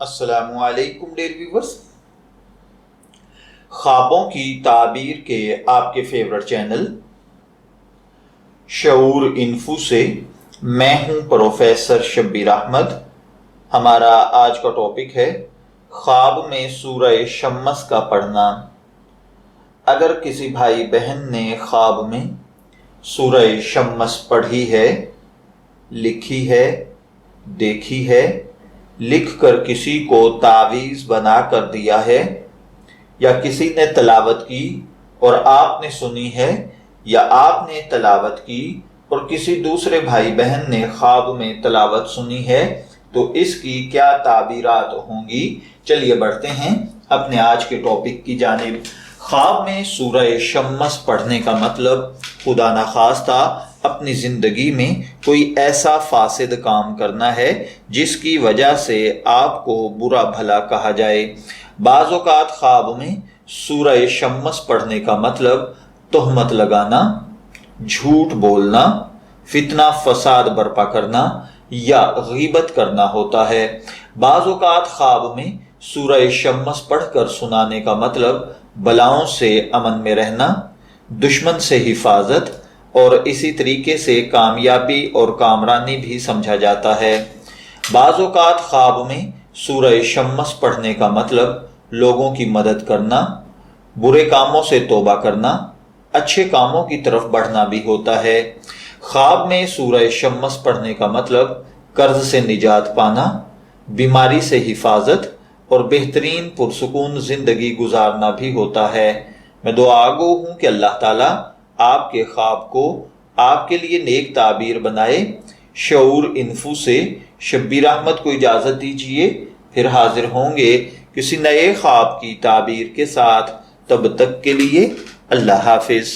السلام علیکم dear viewers, خوابوں کی تعبیر کے آپ کے فیورٹ چینل شعور انفو سے میں ہوں پروفیسر شبیر احمد۔ ہمارا آج کا ٹاپک ہے خواب میں سورہ شمس کا پڑھنا۔ اگر کسی بھائی بہن نے خواب میں سورہ شمس پڑھی ہے، لکھی ہے، دیکھی ہے، لکھ کر کسی کو تعویذ بنا کر دیا ہے، یا کسی نے تلاوت کی اور آپ نے سنی ہے، یا آپ نے تلاوت کی اور کسی دوسرے بھائی بہن نے خواب میں تلاوت سنی ہے، تو اس کی کیا تعبیرات ہوں گی؟ چلیے بڑھتے ہیں اپنے آج کے ٹاپک کی جانب۔ خواب میں سورہ شمس پڑھنے کا مطلب خدا نخواستہ اپنی زندگی میں کوئی ایسا فاسد کام کرنا ہے جس کی وجہ سے آپ کو برا بھلا کہا جائے۔ بعض اوقات خواب میں سورہ شمس پڑھنے کا مطلب تہمت لگانا، جھوٹ بولنا، فتنہ فساد برپا کرنا یا غیبت کرنا ہوتا ہے۔ بعض اوقات خواب میں سورہ شمس پڑھ کر سنانے کا مطلب بلاؤں سے امن میں رہنا، دشمن سے حفاظت اور اسی طریقے سے کامیابی اور کامرانی بھی سمجھا جاتا ہے۔ بعض اوقات خواب میں سورہ شمس پڑھنے کا مطلب لوگوں کی مدد کرنا، برے کاموں سے توبہ کرنا، اچھے کاموں کی طرف بڑھنا بھی ہوتا ہے۔ خواب میں سورہ شمس پڑھنے کا مطلب قرض سے نجات پانا، بیماری سے حفاظت اور بہترین پرسکون زندگی گزارنا بھی ہوتا ہے۔ میں دعا گو ہوں کہ اللہ تعالیٰ آپ کے خواب کو آپ کے لیے نیک تعبیر بنائے۔ شعور انفو سے شبیر احمد کو اجازت دیجیے، پھر حاضر ہوں گے کسی نئے خواب کی تعبیر کے ساتھ۔ تب تک کے لیے اللہ حافظ۔